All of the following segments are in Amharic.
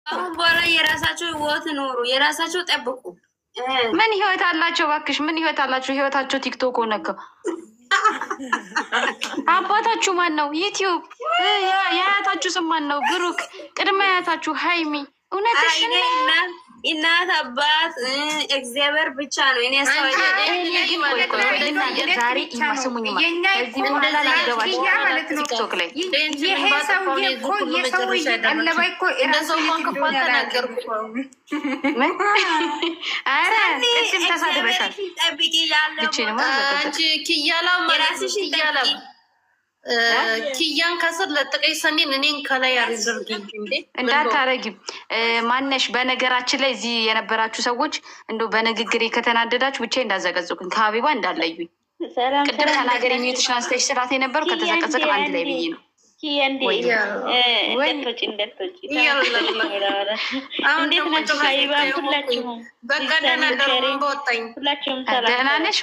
አሁን በኋላ የራሳቸው ህይወት ኖሩ፣ የራሳቸው ጠብቁ። ምን ህይወት አላቸው እባክሽ? ምን ህይወት አላቸው? ህይወታቸው ቲክቶክ ሆነ እኮ። አባታችሁ ማን ነው? ዩቲዩብ። የአያታችሁ ስም ማን ነው? ብሩክ። ቅድመ አያታችሁ ሀይሚ። እውነትሽ እናት አባት እግዚአብሔር ብቻ ነው። እኔ ዛሬ ይማስሙኝ ከዚህ በኋላ ላገባሽ ቲክቶክ ላይ ይሄ ሰውዬ እኮ የሰውዬ ቀለባ እኮ ኧረ ቅድም ተሳድበሻል። ኪያን ከስር ለጥቀኝ ሰኔን እኔን ከላይ አርዘርግ እንዳታረጊም ማነሽ። በነገራችን ላይ እዚህ የነበራችሁ ሰዎች እንደው በንግግሬ ከተናደዳችሁ ብቻ እንዳዘቀዝቁኝ ከሀቢባ እንዳለዩኝ። ቅድም ተናገር የሚዩትሽ አንስተሽ ስርዓት የነበረው ከተዘቀዘቅ አንድ ላይ ብዬ ነው። ደህና ነሽ?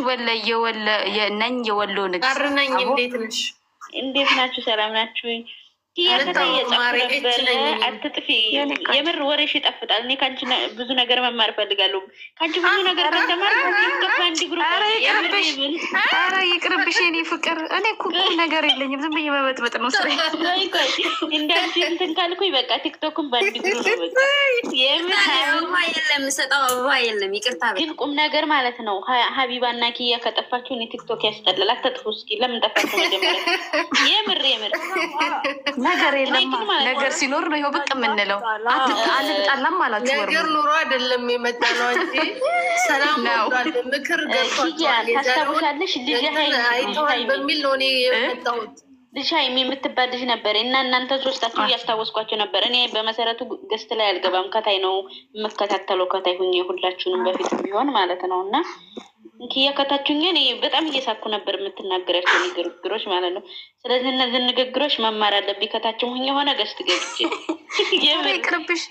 ነኝ የወሎ ንግስት እንዴት ናችሁ? ሰላም ናችሁ? አትጥፊ። የምር ወሬሽ ይጣፍጣል። እኔ ከአንቺ ብዙ ነገር መማር እፈልጋለሁ። ከአንቺ ብዙ ነገር ከተማር ይቅርብሽ የኔ ፍቅር። እኔ እኮ ነገር የለኝም፣ ዝም ብዬ መበጥበጥ ነው ስራ። እንዳንቺ እንትን ካልኩኝ በቃ ቲክቶክን በአንድ ግሩ ነው። አበባ የለም ሰጠው አበባ የለም። ይቅርታ ግን ቁም ነገር ማለት ነው። ሀቢባ እና ኪያ ከጠፋችሁ እኔ ቲክቶክ ያስጠላል። አትጥፉ እስኪ። ለምን ጠፋችሁ? መጀመሪያ የምር ነገር የለም። ነገር ሲኖር ነው ይኸው ብቅ የምንለው። አልጣላም አላችሁ። ነገር ኑሮ አይደለም የመጣ ነው እንጂ ሰላም ነው። ምክር ገብቷል። ታስታውሻለሽ? አይተዋል በሚል ነው እኔ የመጣሁት። ልጅ ሀይሚ የምትባል ልጅ ነበር እና እናንተ ሶስታችሁ እያስታወስኳቸው ነበር። እኔ በመሰረቱ ገስት ላይ አልገባም፣ ከታይ ነው የምከታተለው። ከታይ ሁኜ ሁላችሁንም በፊት ቢሆን ማለት ነው። እና ኪያ ከታችሁኝ እኔ በጣም እየሳኩ ነበር የምትናገራቸው ንግግሮች ማለት ነው። ስለዚህ እነዚህ ንግግሮች መማር አለብኝ። ከታችሁኝ ሁኜ የሆነ ገስት ገብቼ ይቅርብሽ።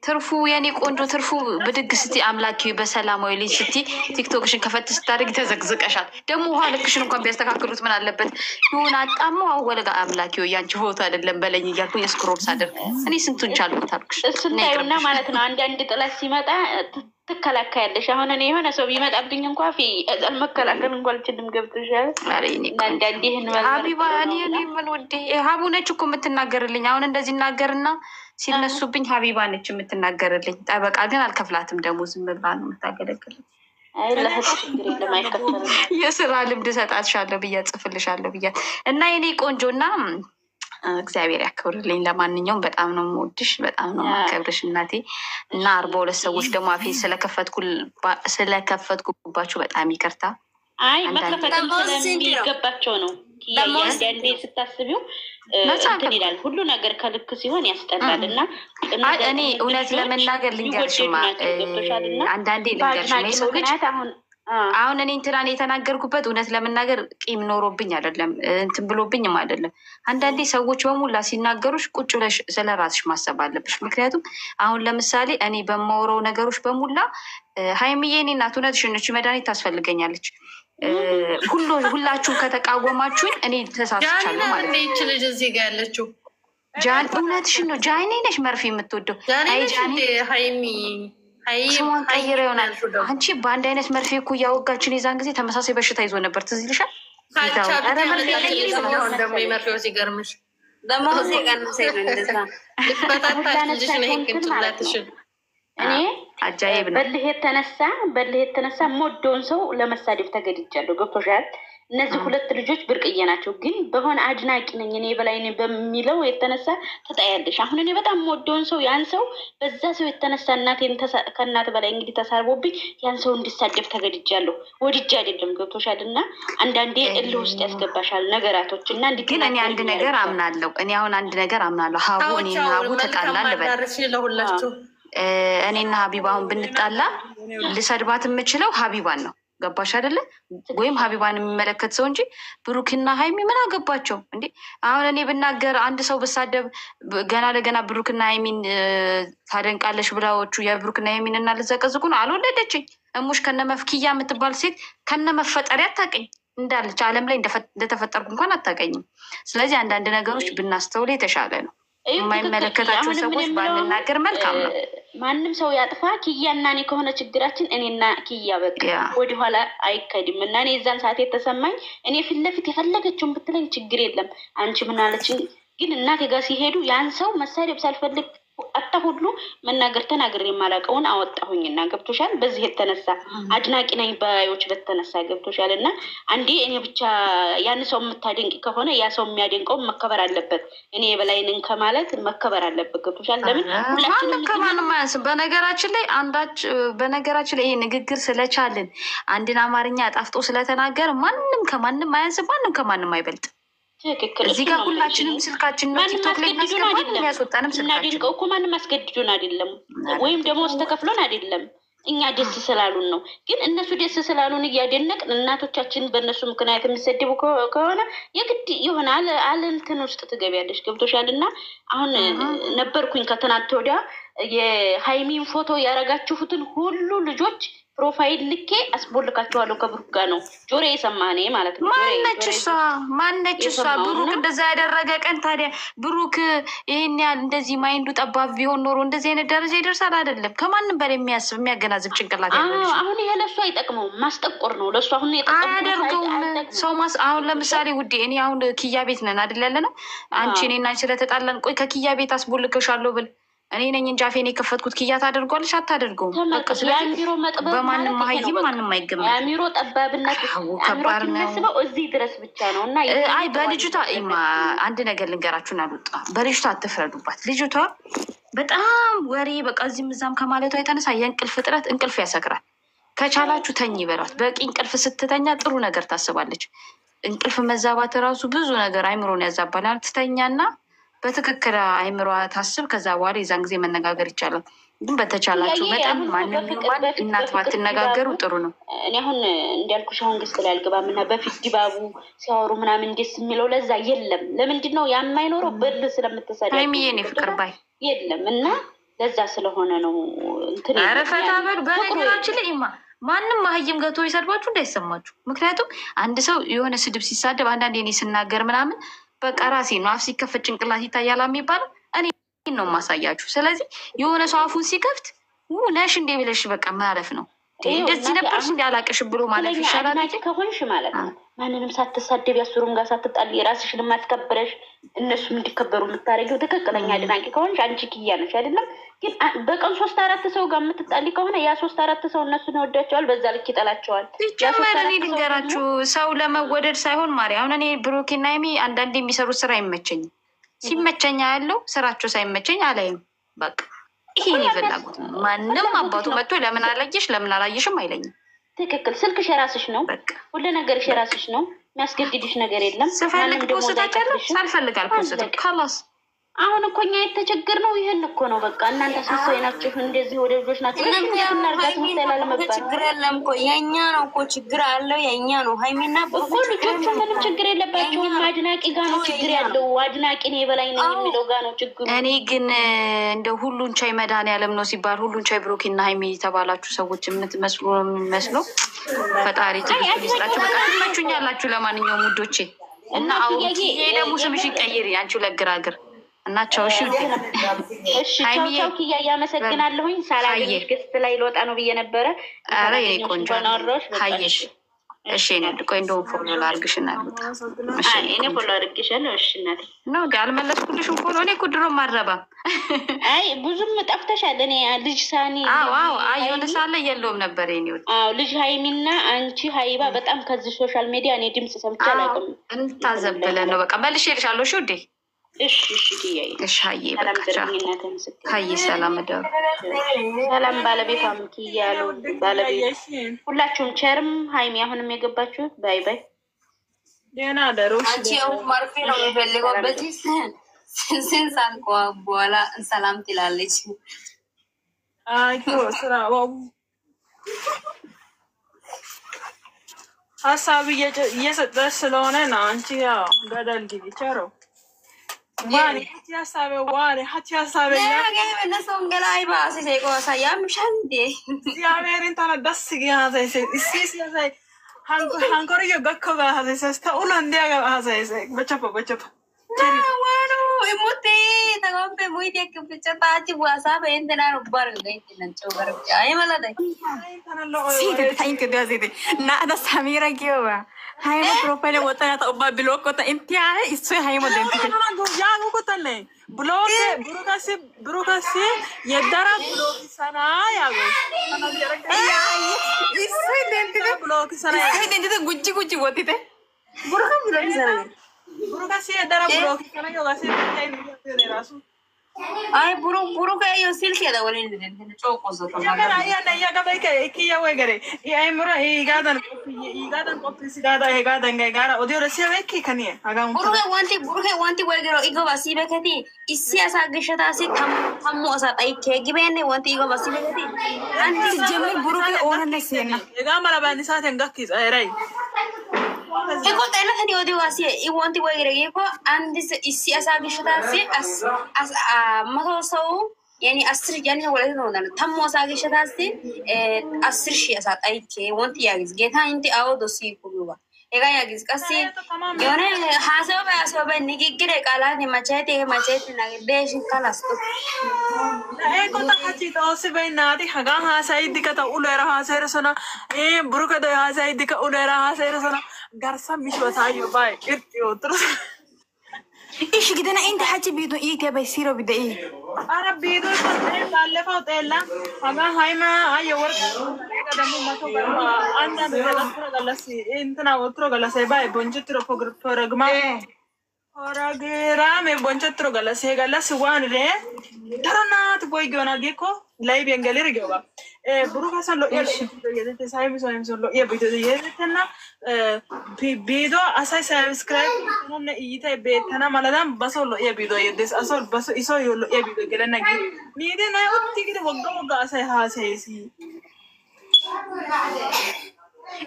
ትርፉ የኔ ቆንጆ ትርፉ ብድግ ስቲ አምላኪ በሰላማዊ ልጅ ስቲ ቲክቶክሽን ከፈት ስታደርግ ተዘግዝቀሻል። ደግሞ ውሃ ልክሽን እንኳን ቢያስተካክሉት ምን አለበት? ይሁን አጣመው አወለጋ አምላኪ ያንቺ ፎቶ አይደለም በለኝ እያልኩኝ ስክሮል ሳደርግ እኔ ስንቱን ቻልኩት አልኩሽ። እሱን ታዩና ማለት ነው አንዳንድ ጥላት ሲመጣ ትከላከያለሽ። አሁን እኔ የሆነ ሰው ቢመጣብኝ እንኳ መከላከል እንኳ አልችልም። ገብቶሻል? አንዳንዴ ሀቢባ እኔ ምን ውዴ ሀቡ ነች እኮ የምትናገርልኝ። አሁን እንደዚህ እናገርና ሲነሱብኝ ሀቢባ ነች የምትናገርልኝ። ጠበቃ ግን አልከፍላትም። ደግሞ ዝም ብላ ነው የምታገለግልኝ። የስራ ልምድ እሰጣትሻለሁ ብያ ጽፍልሻለሁ ብያ እና የኔ ቆንጆና እግዚአብሔር ያክብርልኝ። ለማንኛውም በጣም ነው የምወድሽ፣ በጣም ነው የማከብርሽ እናቴ። እና 42 ሰዎች ደግሞ አፌ ስለከፈትኩባችሁ በጣም ይቅርታ። አይ መከፈትም ስለሚገባቸው ነው። አንዳንዴ ስታስቢው እንትን ይላል። ሁሉ ነገር ከልክ ሲሆን ያስጠላል። እና እኔ እውነት ለመናገር ልንገርሽማ አንዳንዴ ልንገርሽ ሰው ልጅ አሁን እኔ እንትናን የተናገርኩበት እውነት ለመናገር ቂም ኖሮብኝ አይደለም፣ እንትን ብሎብኝም አይደለም። አንዳንዴ ሰዎች በሙላ ሲናገሩሽ ቁጭ ብለሽ ስለ ራስሽ ማሰብ አለብሽ። ምክንያቱም አሁን ለምሳሌ እኔ በማወራው ነገሮች በሙላ ሀይሚዬ እኔ እናት እውነትሽን ነች፣ መድኃኒት ታስፈልገኛለች። ሁላችሁም ከተቃወማችሁኝ እኔ ተሳስቻለሁ ማለት ነው። ይች ልጅ እዚህ ጋር ያለችው ጃን እውነትሽን ነው። ጃኔ ነሽ መርፌ የምትወደው ሀይሚ ስሟን ቀይረ ይሆናል። አንቺ በአንድ አይነት መርፌ እኮ እያወጋችን የዛን ጊዜ ተመሳሳይ በሽታ ይዞ ነበር። ትዝ ይልሻል? ደግሞ የመርፌው ሲገርምሽ ደግሞ እኔ አጃይብ ነው። በልህ የተነሳ የምወደውን ሰው ለመሳደብ ተገድጃለሁ። ገብቶሻል? እነዚህ ሁለት ልጆች ብርቅዬ ናቸው፣ ግን በሆነ አድናቂ ነኝ እኔ በላይ በሚለው የተነሳ ትጣያለሽ። አሁን እኔ በጣም የምወደውን ሰው ያን ሰው በዛ ሰው የተነሳ እናቴን ከእናት በላይ እንግዲህ ተሳርቦብኝ ያን ሰው እንዲሳደብ ተገድጃለሁ። ወድጄ አይደለም። ገብቶሻል? እና አንዳንዴ እልህ ውስጥ ያስገባሻል ነገራቶች እና ግን እኔ አንድ ነገር አምናለሁ። ሀቡ እኔና ሀቡ ተጣላን ልበል። እኔና ሀቢባ አሁን ብንጣላ ልሰድባት የምችለው ሀቢባን ነው። ገባሽ አይደለ? ወይም ሀቢባን የሚመለከት ሰው እንጂ ብሩክና ሀይሚ ምን አገባቸው እንዴ? አሁን እኔ ብናገር አንድ ሰው ብሳደብ ገና ለገና ብሩክና ሀይሚን ታደንቃለሽ ብላዎቹ የብሩክና ሀይሚን እና ልዘቀዝቁ ነው። አልወለደችኝ እሙሽ ከነመፍኪያ የምትባል ሴት ከነመፈጠሪያ አታውቅኝ እንዳለች ዓለም ላይ እንደተፈጠርኩ እንኳን አታውቀኝም። ስለዚህ አንዳንድ ነገሮች ብናስተውል የተሻለ ነው። የማይመለከታቸው ሰዎች ባንናገር መልካም ነው። ማንም ሰው ያጥፋ፣ ኪያና እኔ ከሆነ ችግራችን እኔና ኪያ በቃ ወደኋላ አይከድም። እና እኔ የዛን ሰዓት የተሰማኝ እኔ ፊት ለፊት የፈለገችውን ብትለኝ ችግር የለም አንቺ ምን አለችኝ፣ ግን እናቴ ጋር ሲሄዱ ያን ሰው መሳሪያ ሳልፈልግ አታ ሁሉ መናገር ተናግሬ የማላውቀውን አወጣሁኝና ገብቶሻል። በዚህ የተነሳ አድናቂ ነኝ ባዮች በተነሳ ገብቶሻል። እና አንዴ እኔ ብቻ ያን ሰው የምታደንቅ ከሆነ ያ ሰው የሚያደንቀው መከበር አለበት። እኔ የበላይ ነኝ ከማለት መከበር አለበት። ገብቶሻል። ለምን ሁላችንም ከማንም አያንስም። በነገራችን ላይ ይሄ ንግግር ስለቻልን አንድን አማርኛ አጣፍጦ ስለተናገር ማንም ከማንም አያንስም፣ ማንም ከማንም አይበልጥ። እዚህ ጋር ሁላችንም ስልካችን ነው ቲክቶክ ላይ ማንም ያስወጣንም ስልካችን እኮ ማንም አስገድዶን አይደለም፣ ወይም ደግሞ ተከፍሎን አይደለም። እኛ ደስ ስላሉን ነው። ግን እነሱ ደስ ስላሉን እያደነቅን እናቶቻችን በእነሱ ምክንያት የሚሰደቡ ከሆነ የግድ ይሆናል አለንትን ውስጥ ትገቢያለሽ። ገብቶሻል። እና አሁን ነበርኩኝ ከትናንት ወዲያ የሃይሚን ፎቶ ያረጋችሁትን ሁሉ ልጆች ፕሮፋይል ልኬ አስቦልካቸዋለሁ። ከብሩክ ጋር ነው ጆሮ የሰማኔ ማለት ነው። ማነች እሷ? ብሩክ እንደዛ ያደረገ ቀን ታዲያ ብሩክ ይሄን ያህል እንደዚህ ማይንዱ ጠባብ ቢሆን ኖሮ እንደዚህ አይነት ደረጃ ይደርሳል? አይደለም። ከማንም በላይ የሚያስብ የሚያገናዝብ ጭንቅላት ያለች። አሁን ይሄ ለእሱ አይጠቅመውም፣ ማስጠቆር ነው ለእሱ። አሁን አያደርገውም ሰው አሁን ለምሳሌ ውዴ እኔ አሁን ኪያ ቤት ነን አይደል ያለ ነው። አንቺ እኔ እና ስለተጣላን ቆይ ከኪያ ቤት አስቦልከሻለሁ ብል እኔ ነኝ እንጂ አፌን የከፈትኩት ኪያ ታደርጓለች? አታደርገውም። በማንም ማህይም ማንም አይገመም። የአሚሮ ጠባብነት ከባድ ነው። እዚህ ድረስ ብቻ ነው። እና አይ በልጅቷ አንድ ነገር ልንገራችሁን አልወጣ በልጅቷ አትፍረዱባት። ልጅቷ በጣም ወሬ በቃ እዚህም እዛም ከማለቷ የተነሳ የእንቅልፍ እጥረት እንቅልፍ ያሰክራል። ከቻላችሁ ተኝ ይበሏት። በቂ እንቅልፍ ስትተኛ ጥሩ ነገር ታስባለች። እንቅልፍ መዛባት ራሱ ብዙ ነገር አይምሮን ያዛባናል። ትተኛና በትክክል አይምሯ ታስብ። ከዛ በኋላ የዛን ጊዜ መነጋገር ይቻላል። ግን በተቻላችሁ መጠን ማንም እናት ባትነጋገሩ ጥሩ ነው። እኔ አሁን እንዳልኩሽ አሁን ገስት ላይ አልገባም እና በፊት ዲባቡ ሲያወሩ ምናምን ደስ የሚለው ለዛ የለም። ለምንድን ነው የማይኖረው? በል ስለምትሰዳ ሃይሚዬ እኔ ፍቅር ባይ የለም እና ለዛ ስለሆነ ነው እንትን አረፈታ በሉ። በነገራችን ላይ ማንም ማህይም ገብቶ ይሰድባችሁ እንዳይሰማችሁ። ምክንያቱም አንድ ሰው የሆነ ስድብ ሲሳደብ አንዳንዴ እኔ ስናገር ምናምን በቃ ራሴ ነው አፍ ሲከፈት ጭንቅላት ይታያል የሚባለው እኔ ነው ማሳያችሁ። ስለዚህ የሆነ ሰው አፉን ሲከፍት ነሽ እንዴ ብለሽ በቃ ማለፍ ነው። እንደዚህ ነበርሽ እንዲ አላቅሽ ብሎ ማለፍ ይሻላል። ከሆንሽ ማለት ነው ማንንም ሳትሳደብ ያሱሩም ጋር ሳትጣል የራስሽን ማስከብረሽ እነሱም እንዲከበሩ የምታደርጊው ትክክለኛ አድናቂ ከሆንሽ አንቺ ኪያ ነሽ አይደለም። ግን በቀን 3-4 ሰው ጋር የምትጣሊ ከሆነ ያ 3-4 ሰው እነሱን ይወዳቸዋል፣ በዛ ልክ ይጠላቸዋል። ጨመረ ልንገራችሁ ሰው ለመወደድ ሳይሆን ማሪ አሁን እኔ ብሩክና ሀይሚ አንዳንድ የሚሰሩት ስራ አይመቸኝም። ሲመቸኛ ያለው ስራቸው ሳይመቸኝ አላይም። በቃ ይሄን ይፈላጉት። ማንም አባቱ መጥቶ ለምን አላየሽ ለምን አላየሽም አይለኝም። ትክክል። ስልክሽ የራስሽ ነው፣ ሁሉ ነገርሽ የራስሽ ነው። የሚያስገድድሽ ነገር የለም። ስፈልግ ፖስታቸዋለሁ፣ ሳልፈልግ አልፖስትም። ካላስ አሁን እኮ እኛ የተቸገር ነው። ይህን እኮ ነው በቃ እናንተ አስመሳይ ናችሁ፣ እንደዚህ ወደ ልጆች ናቸው። ችግር የለም እኮ የእኛ ነው እኮ ችግር አለው የእኛ ነው። ሀይሚና እኮ ልጆቹ ምንም ችግር የለባቸውም። አድናቂ ጋ ነው ችግር ያለው። አድናቂ ነው የበላይ ነው የሚለው ጋ ነው ችግሩ። እኔ ግን እንደ ሁሉን ቻይ መድኃኒዓለም ነው ሲባል ሁሉን ቻይ ብሩክና ሀይሚ የተባላችሁ ሰዎች የምትመስሉ የሚመስለው ፈጣሪ ትግስት ይስጣችሁ። በጣም ትመቹኛላችሁ። ለማንኛውም ውዶቼ እና አሁን ደግሞ ስምሽን ቀይሪ አንቺው ለግራግር እናቸው። እሺ ቻው ኪያ ያመሰግናለሁኝ። ሳላገኝሽ ገስት ላይ ልወጣ ነው ብዬ ነበረ። ኧረ የኔ ቆንጆ ሀይሽ እሺ ነው ቆይ እንደውም ፎሎ ላድርግሽና ልውጣ። እሺ እኔ ፎሎ አድርግሻለሁ። እሺ እናቴ ነው እንደ አልመለስኩልሽም ፎሎ። እኔ እኮ ድሮም አልረባም። አይ ብዙም ጠፍተሻል። እኔ ልጅ ሳኒ የሆነ ሳለ የለውም ነበር የኔ። ልጅ ሀይሚና አንቺ ሀይባ በጣም ከዚህ ሶሻል ሚዲያ እኔ ድምፅ ሰምቼ አላውቅም። እንታዘብለን ነው በቃ መልሼ እልሻለሁ። እሺ ውዴ እሺ ኪያዬ እሺ ሀዬ በቃ ሀዬ ሰላም ደሩ ሰላም ባለቤቷም ኪያ ያሉ ባለቤት ሁላችሁም ቸርም ሀይሚ አሁንም የገባችሁት ባይ ባይ ደህና ደሩ። አንቺ ያው ማርፌ ነው የሚፈልገው በዚህ ስንት ሰዓት በኋላ ሰላም ትላለች። ስራ ሀሳብ እየሰጠች ስለሆነ ነው። አንቺ ያው ገደል ግቢ ቸረው imuti tagampe muy dia que picha tachi WhatsApp entena no bar gay tinan chogar ay mala dai Siti tain ke dia siti. Na ada Samira kyoba. Hai mo profile wata na ta obba block ko ta intia isu hai mo denti. Yago ko tanne. Burukasi yedara bloki sana yago. Isu denti te Bloki sana. isu denti te gucci wati te. Buruka bloki sana. Burukasi yedara bloki sana yoga se de rasu. ay buru ka yo silke da wali den choko zo Ya ga ke ya wegere. Ay mura igadan kopi sigada igadan gara odio resi vekki kani aga buru ka wanti wegero igo basi bekati isya sa gishata si thammo sa tai ke gibene wanti igo basi bekati Anti jemel buruka ona ne sena. ega mara bani sa tengakki ay eko tena thani odi wasi I wanti wegere eko andis isya sa gishata si as maho so yani asr yani wala no dan thammo sa gishata si asr shi sa tai ke wanti yagis geta inti awo dosi kuwa ega yagis kasi yone hasoba nigigire kala ni machete na desh kalas to eko ta hachi to se be nadi haga ha sai dikata ulera ha sai rasana buruka da ha sai dika ulera ha sai rasana garsa mishwa sayo bai irti otro ايش كده انا انت حاجه بيدو ايه تبى يصيروا بدا ايه ara bido dalle fautella haga haima ayo work kada mu mato anda be galasi intana otro galasi bai bonjitro programa Ora me bonjitro galasi wan re taranat boy gona geko live engalir gyoba buruka san lo yede sai mi so lo ye bido yedetena bido asai subscribe non ite betana maladan baso lo ye bido yedes asol baso iso yo lo ye bido gelana gi ni de na utti gide wogga asai ha sai si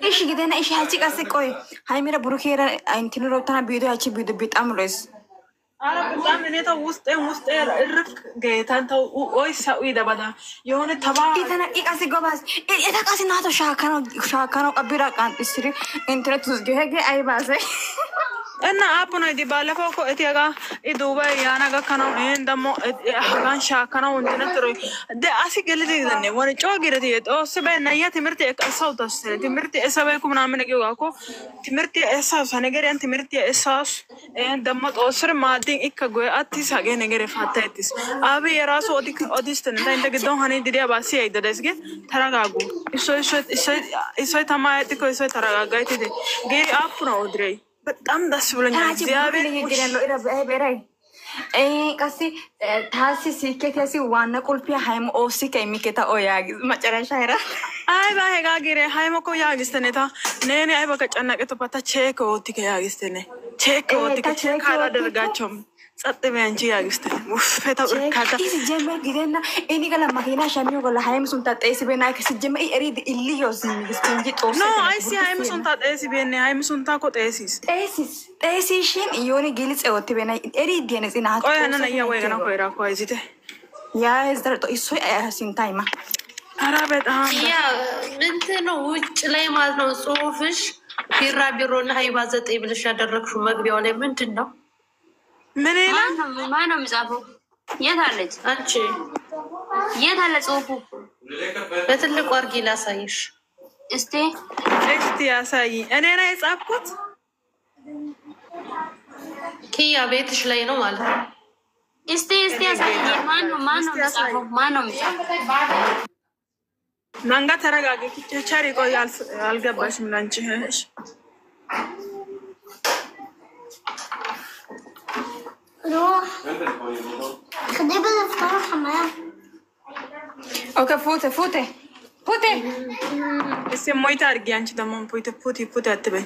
ايش كده انا ايش حاجه قاسي قوي هاي ميرا بروكيرا انت نو روتنا بيدو هاتي بيدو بيت امرس ara bidam ne ta wuste irf getan ta oy sawi da bada yone taba اذا انا ايه قاسي قوباس ايه قاسي ناتو شاكانو قبيرا كان تسري انترنت تسجه هيك اي باسه enna apuno di balafo ko etiaga iduba yana ga kana endamo hagan shakana undina tro de asi gelidi danne woni chogirati to sebe na ya timirti ek asawta sere timirti esabe ko namene ge ko timirti esas hanegere timirti esas endamo osre madin ikka go atti sage negere fataetis abi yaraso odisten da inde gedon hani diria basi ayda desge taragagu iso tamayeti ko iso taragaga itide ge apuno odrei በጣም ደስ ብሎኛል እግዚአብሔር ይገኛል እረበራይ ቀሲ ታሲ ሲኬት ያሲ ዋና ቁልፊያ ሃይም ኦሲ ከሚከታ ኦያግ መጨረሻ አይራ አይ ባሄጋ ገሬ ሃይም ኮ ያግስተነታ ነኔ አይ በቃ ጨነቀቱ ፓታ ቼክ ኦቲ ከያግስተነ ቼክ ኦቲ ካላ ደርጋቸውም ጸጥ ቢያንቺ ያግስተነ ወፈታው ካታ እዚህ ጀመር ግዴና እኔ ገላ ማኪና ሻሚው ገላ ሃይም ሱንታ ጤስ በና ከስጀመ እሪድ ኢሊዮስ ንግስት ጦስ ኖ አይ ሲ ሃይም ሱንታ ጤስ በኔ ሃይም ሱንታ ኮ ጤሲስሽን የሆነ ግልጽ ወጥ በና እሪድ የነጽና ቆይ አነና ያ ወይ ገና ኮይራ ኮ አይዚተ ያ እዝደርጦ እሱ ሲንታይማ አራ በጣም ያ ምንድን ነው ውጭ ላይ ማለት ነው ጽሁፍሽ ቢራቢሮና ሃይባ ዘጠኝ ብለሽ ያደረግሽው መግቢያው ላይ ምንድን ነው ምን ይላል ማነው የሚጻፈው የት አለች አንቺ የት አለ ጽሁፉ በትልቁ አርጊ ላሳይሽ እስቲ ያሳይ እኔ ነኝ የጻፍኩት ኪያ ቤትሽ ላይ ነው ማለት ነው እስቲ ያሳይ ማነው የሚጻፈው ናንጋ ተረጋጊ ቸሪ ቆይ አልገባሽም ላንቺ እሺ روح خدي بالفطار حمام اوكي فوتي እስቲ ሞይታ አድርጊ አንቺ ደግሞ ፑቲ አትበይ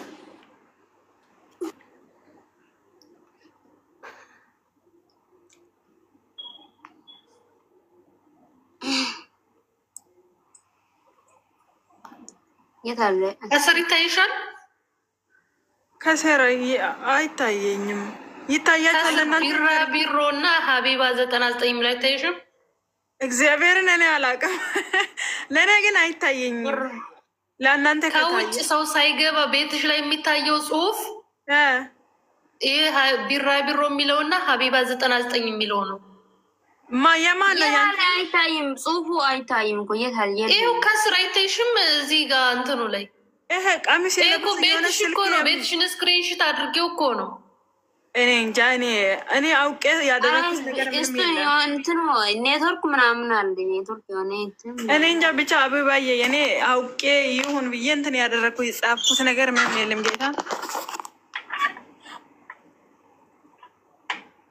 የት አለ ከስር ይታይሻል ከስር አይታየኝም ይታያታልና ቢራቢሮና ሀቢባ 99 ላይ ታይሽም እግዚአብሔርን እኔ አላውቅም ለኔ ግን አይታየኝም ለእናንተ ከውጭ ሰው ሳይገባ ቤትሽ ላይ የሚታየው ጽሁፍ ይሄ ቢራቢሮ የሚለውና ሀቢባ 99 የሚለው ነው። ማየማለ አይታይም፣ ጽሁፉ አይታይም እኮ የታል? ይሄው ከስር አይታይሽም? እዚህ ጋር እንትኑ ላይ ይሄ ቀሚስ እኮ ቤትሽ እኮ ነው። ቤትሽን ስክሪንሾት አድርጌው እኮ ነው። እኔ እንጃ እኔ አውቄ ያደረኩት ነገር ምንም የለም። እንትኑ ኔትወርክ ምናምን አለ ኔትወርክ የሆነ እኔ እንጃ ብቻ አበባዬ እኔ አውቄ ይሁን ብዬ እንትን ያደረኩት የጻፍኩት ነገር ምንም የለም። ጌታ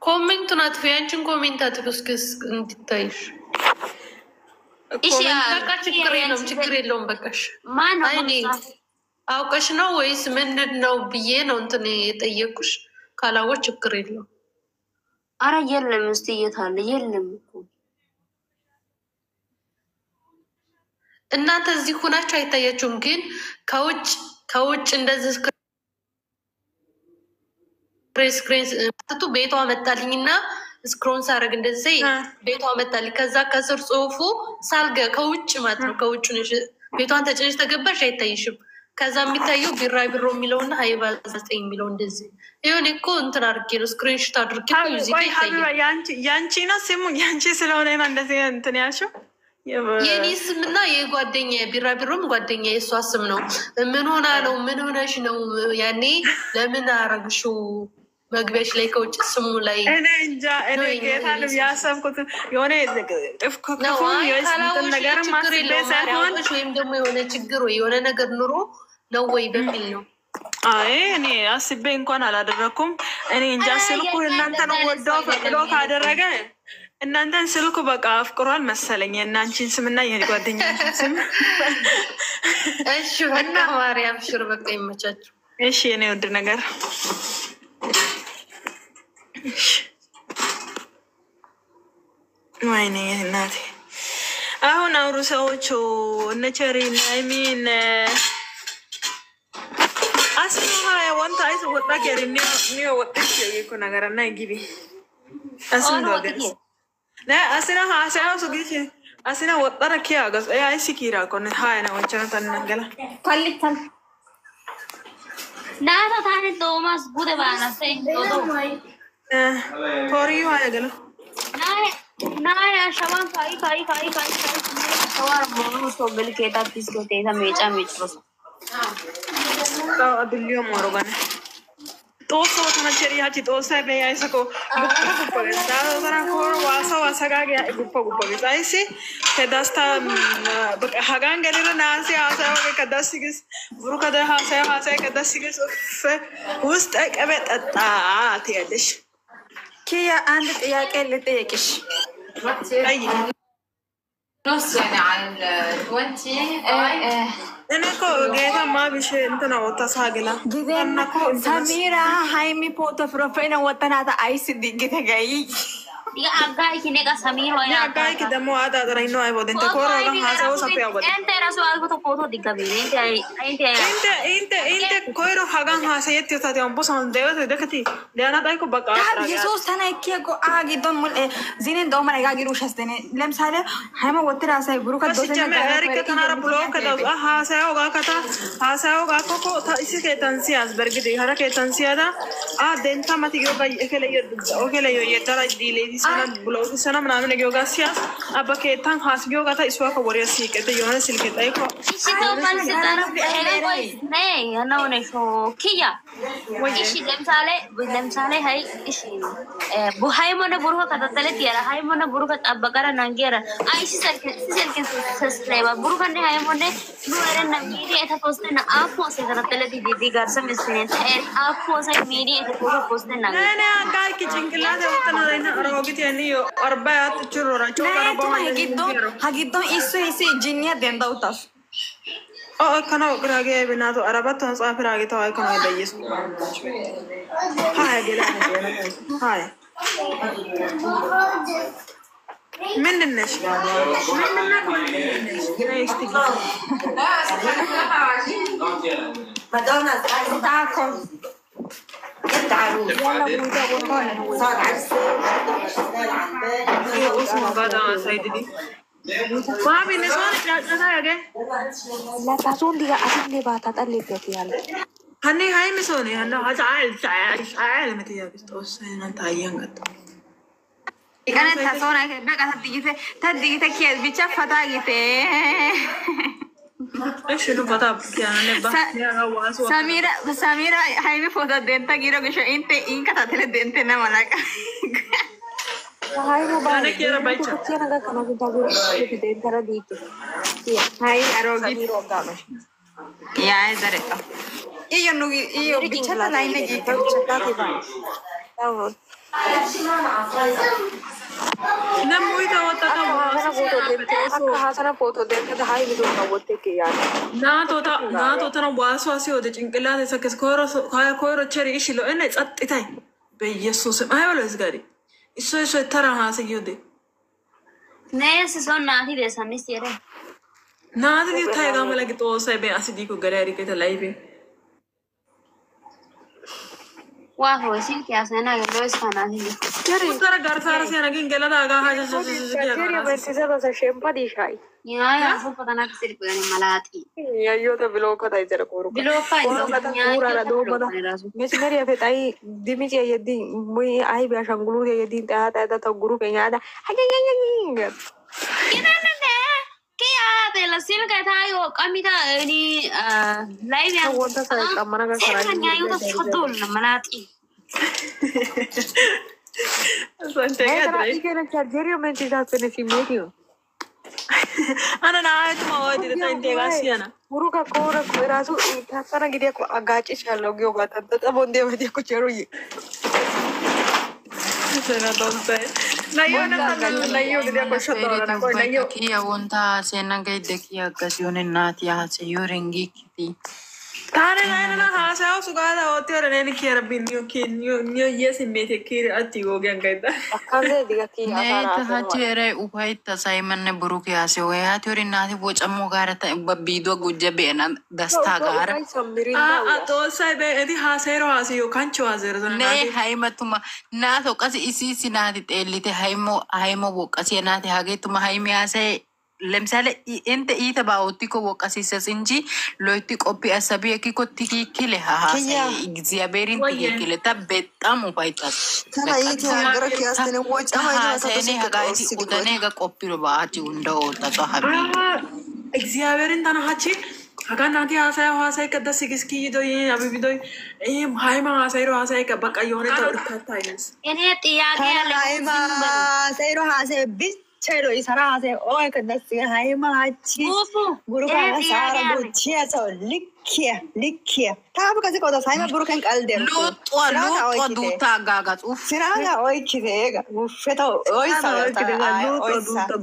ኮሜንቱን አጥፊ፣ አንቺን ኮሜንት አጥፊ እስኪ እንድታይሽ። እሺ በቃ ችግር የለውም በቃሽ። ማን አይኔ አውቀሽ ነው ወይስ ምንድን ነው ብዬ ነው እንትን የጠየኩሽ። ካላወቅ ችግር የለውም። አረ የለም እስቲ እየታለ የለም እኮ እናንተ እዚህ ሆናችሁ አይታያችሁም፣ ግን ከውጭ እንደዚህ ስክሪን ቤቷ መጣልኝና ስክሮን ሳረግ እንደዚህ ቤቷ መጣልኝ። ከዛ ከስር ጽሁፉ ሳልገ ከውጭ ማለት ነው። ከውጭ ቤቷን ተጭነሽ ተገባሽ አይታይሽም። ከዛ የሚታየው ቢራቢሮ የሚለውና ሀይባ 9 የሚለው እንደዚህ ይሁን እኮ እንትን አድርጌ ነው ስክሪንሾት አድርጌ ነው። እዚህ ጋር ይታያል። ያንቺ ነው ስሙ፣ ያንቺ ስለሆነ ነው እንደዚህ እንትን ያልሽው። የኔ ስምና የጓደኛ ቢራቢሮም ጓደኛ የእሷ ስም ነው። ምን ሆና ነው? ምን ሆነሽ ነው? ያኔ ለምን አረግሽው? መግቢያሽ ላይ ከውጭ ስሙ ላይ እኔ እንጃ እኔ ጌታን ያሰብኩት የሆነ ጥፍኩ ነገር ማስቤ ሳይሆን ወይም ደግሞ የሆነ ችግር ወይ የሆነ ነገር ኑሮ ነው ወይ በሚል ነው። አይ እኔ አስቤ እንኳን አላደረኩም። እኔ እንጃ ስልኩ እናንተ ነው ወዶ ፈቅዶ ካደረገ እናንተን ስልኩ በቃ አፍቅሯል መሰለኝ። እናንቺን ስምና የጓደኛችን ስም እሺ በቃ ማርያም ሽር በቃ ይመቻችሁ። እሺ እኔ ውድ ነገር ወይኔ እናቴ አሁን አውሩ ሰዎቹ እነ ቸሪ ናይሚን አስማ ወንታ አይስ ወጣ ገሪ ኒዮ ወጥሽ የኮ ነገርና ግቢ አስማ ወገስ ና አስና ሀሳው ሱጊሽ አስና ወጣረ ኪያ ገስ አይ ሲኪራ ኮነ ሃይና ወንቸና ተነገላ ካልልታል ናታ ታኔ ቶማስ ጉደ ባና ሰይ ቶዶ ቶሪዮ አያገለ ናይ አሻባን ካይ ሰዋር ሞኑ ሶብል ኬታ ፒስ ኮቴ ሰሜጫ ሜጭሮስ አድልዮ ሞሮጋነ ጦሶ ተመቸሪ ያቺ ጦሳ በያይሰኮ ጉፖ ዳራ ኮር ዋሳ ጋጋ ጉፖ ቢዛይሲ ከዳስታ በቃ ሀጋን ገለረ ናሲ አሳው ከዳስግስ ብሩከ ደ ሀሳይ ከዳስግስ ውስጥ ቀበጠጣ አትያለሽ ኪያ አንድ ጥያቄ ልጠይቅሽ። አይ نوصل على وانتي انا كو جيتا ما بيش انت نوتا ساغلا جدنا سميرة هايمي بوتو فروفينا وطناتا ايس دي جيتا جاي يا أجاي كنيكا سمير ويا أجاي كده مو هذا ترى إنه أبغى أنت كورة ولا هذا وسبي أبغى أنت راسو أبغى تفوتو ديكابي أنت كورة حاجة هذا يتيو أم بس عند ده دكتي ده أنا تايكو بقى يسوس أنا كيا كو آجي دوم زين دوم أنا آجي روش هستني لم سالة هما وتر أساي بروك بس جمع أريك كنارا بلوك كده هذا هو كذا هذا هو كوكو إيش كتنسياس برجدي هذا كتنسيادا دنتا ما تيجي بقى أكله يدرا ديلي sana blog sana manamne gyoga sias abake tan has gyoga ta iswa ko wariya si kete yona silke tai ko ishi to pan se tara ne ana one so kiya ishi lemsale hai ishi bu hai mona buruka katatale tiara hai mona buruka abakara nangera aishi selke subscribe buruka ne hai mona nu ere na media eta post na aap se katatale didi garsa misne aap se media eta post na ne agai ki jingla de utana reina arogi tiani arbaat churora chokara ba hagidon isu jinya denda utas kana grage binato arabat han safirage to ay kono dayes hay gela hay مننش مدونا تاكل تعالوا Mami, ne sono già, La tazón diga así le va a tratar de bloquear. هني هاي مسوني هنا هزعل متى يا بس أنت أيام قد كانت تصوني بقى تدقي تكيد بيشافة إيش اللي بطاب يعني نبى سميرة هاي بفوتة دينتا كيرو كشو إنك تاتل دينتا نمالك أنا كيرا بيتشا هاي أروبي يا زرقة إيه نوغي إيه بيشافة لاينة جيكا نموي توتا نا توتا نواسو أسيو ده جنكلا ده سكس كورو تشري إيش لو إنه أتتاي بيسوس ما هي ولا إزغاري إيش ترى هاسيو ده ناس سون ناهي ده سامي سيره ناس دي تاي كام لقي تو سايبين أسيدي كو غريري كده لايفين واه سين كيا سنا لويس فناهي ترى غرسارة سيانا كين كلا ده أغا يا سو पता ना किसी को नहीं मलाती यो तो ब्लॉक होता है जरा कोरो बिलो का पूरा ला दो बता मैं मेरी अफेट आई दिमी जी यदि मुई आई भाषा गुरु यदि ता तो गुरु के याद क्या पहला सिम का था यो कमी था ini लाइव yang वो तो सारे कमरा का करा yo तो छोटोल ना मलाती मैं क्या चार्जर में चीज आते नहीं सिमेटियो أنا نعيت ما ودي ده أنت غاسيانا Muruka kora rasu sana gidi aku agak cisal lagi obat tata bonde dia aku cerui. Sana tonta. Nayo gidi aku shotor na ko nayo. Kia wonta sena gay dekia ocasione nati ha se yorengi kiti. Tare na hasa o sugada o tere ne ki era binyo ki nyo yes mete ki ati go gan gaida. Akaze diga ki Ne ta ha tere upai ta Simon ne buru ki ase o ya tere nati bo chammo gara ta bido gujja bena dasta gara. To sai be edi hasa ro hasa yo kancho azero ne haima tuma na to kasi isi nati telite haimo bo kasi nati hage tuma haimi ase لمثال انت ايتا باوتيكو وقاسيسس انجي لويتي قوبي اسابي كيكو تيكي كيلها اكزيابيرين تيكي كيله تبتام فايتاس ترى ايتي اغرك ياستني وجه ما سيني هغايتي ودانيغا قوبي ربااتي وندو تطحبي اكزيابيرين تانا هاتشي هغا ناتي هاساي كدا سيكسكي دوي ابي بيدوي هايما هاساي كبقى يوني تو تاينس ini tiada هايما سيرو هاساي Cero isara ase oy kadasi hai machi guru ka sara buchia so likia tabu kasi ko da sai ma guru kan kalde lut duta gagas uf siraga oy kidega ufeta oy sa lut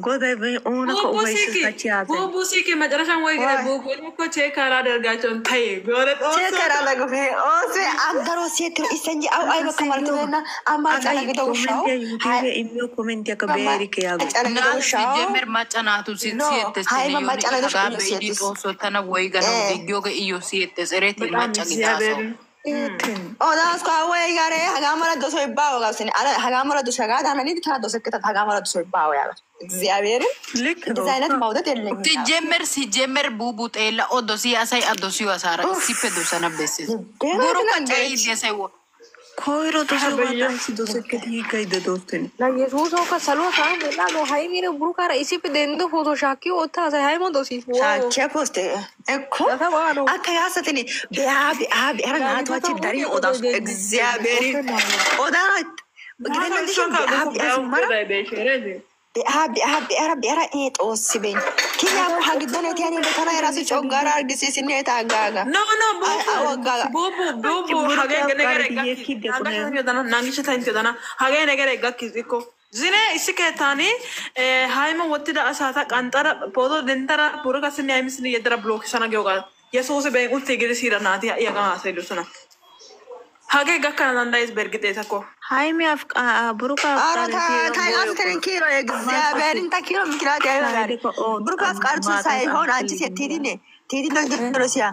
goda ve ona ko oy sachi ase bu siki madrasa oy gre bu ko check kara dergachon thai bore to check kara lagu ve o se andaro setro isanji au ai ba kamartu na amma kala gido shau YouTube imyo comment ya kaberi ke yago na jemer macanaatu siete hai ma macana gabe di toso tana way gano video ga iyo siete sereti macagitaso das ko way gare hagamara do soy bawo gasini ala hagamara do shagada nani tana do sekta hagamara do soy bawo ya እግዚአብሔር ልክ ዲዛይነት ማውደት የለኝም ሲጀመር ቡቡት ኤላ ኦዶሲ ያሳይ አዶሲ ያሳራ ሲፈዶ ሰነበስ ጉሩ ከጨይ ዲያሳይ ኮይሮ ተሰባታ ሲዶ ሰከቲ ከይደ ዶስተን ላ ኢየሱስ ኦ ከሰሎ ሳ ላ ሎ ሃይ ሚረ ብሩ ካራ ኢሲ ፔደንዶ ፎቶ ሻኪ ኦታ ሳይ ሃይ ሞዶ ሲ ሻኪ ፖስት እኮ አካያሰትኒ ቢአቢ አራናት ዋቺ ዳሪ ኦዳስ እግዚአብሔር ኦዳት ግደን ሾካ ቢአቢ ቢአራ ጦስበኝ ኪያ እኮ ሀግዶን የቲያኔ በተና የራሱ ጮጋራ አርግሲስኒ የታጋጋ ቦቦ ሀገ ነገር ናንግሽታንቴዳና ሀገ ነገር ጋኪዚኮ ዝኔ እስከታኒ ሃይማ ወትዳ አሳታ ቀንጠራ ፖቶ ደንተራ ቡሩካስኒ አይምስኒ የደራ ብሎክ ሰናገውጋ የሶስ በይ ኡልቴ ግሪሲራናቲ ያጋ አሰይዱስና ሀገ ጋካና እንዳይዝ በርግጤታኮ ሃይሚ አፍቃ ብሩካ ታይላስ ተንኪሮ እግዚአብሔርን ታኪሮ ምክንያት ያይላል ብሩካ አፍቃርቱ ሳይሆን አንቺ ሴቲዲኔ ቴዲ ለንደሮሲያ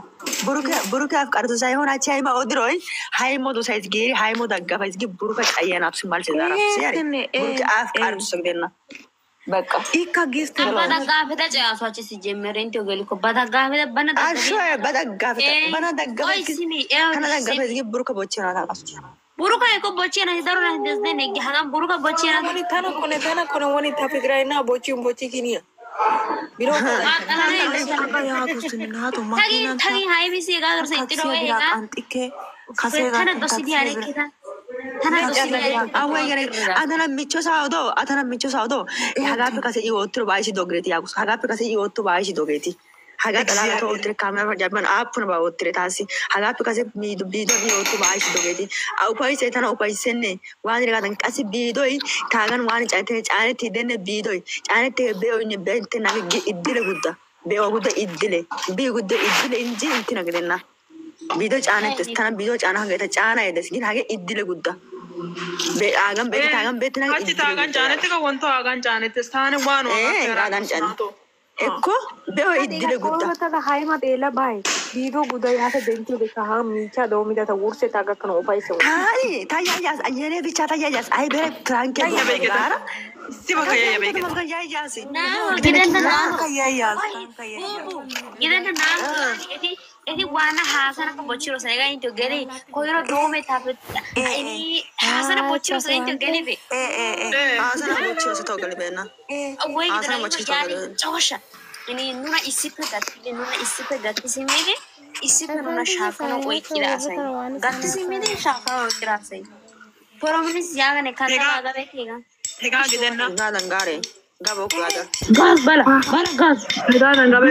ብሩካ አፍቃርቱ ሳይሆን አንቺ ሃይማ ኦድሮይ ሃይሞ ዶ ሳይዝ ጌሪ ሃይሞ ዳጋፋ ይዝጊ ብሩካ ቀየናቱ ሲማል ሲዛራ ሲያሪ ብሩካ አፍቃርቱ ሰግደና በቃ ኢካጊስት በደጋፈተ ጫያሷች ሲጀመር እንት ገሊኮ በደጋፈተ በደጋፈተ ብሩከ ቦቼና ታቃሱ ቡሩካ እኮ ቦቼና ይደሩና እንደዚህ ነኝ ሀጋም ቡሩካ ቦቼና ተነኮነ ወኒ ታፍግራይና ቦቺን ቦቺ ኪኒያ ቢሮ ታጊ ሃይቢሲ ጋር ሰይጥሮ ኤጋ አንጥኬ ካሴጋ Adana micho saudo. Hagapi kase iwotro baishi dogreti yagus. Hagapi kase iwotro baishi dogreti. Hagat ala to otre kamera jaban apun ba otre tasi. Hagapi kase bido iwotro baishi dogreti. Au pai se tana upai senne. Wani regadan kase bidoi tagan wani chane ti denne bidoi. Chane te beo ni bente na iddile gudda. Beo gudda iddile. Bi gudda iddile inji intina gedenna. Bido chane tana bido chana hageta chana edes gin hage iddile gudda. Agam betna Achi tagan chane te ko wonto agan chane te sthane wano agan chane ekko beo iddile gudda ta haima dela bai bido gudda yase denki dekha ha micha do mida ta urse taga kan opai se tayayas ayene bicha tayayas ay bere tranke gara siba kaya beke tayayas gidan na edi wana hasana ko bochiro sega into gele koiro dome tapet ini hasana bochiro sega into gele be hasana bochiro se to gele be na away hasana bochiro to gele josha ini nuna isipe gatti simege isipe nuna shafano oikira sai gatti simege shafano oikira sai poromis yaga ne khata laga bekega hega gidenna gadan gare gabo gada gas bala gas gidan gabe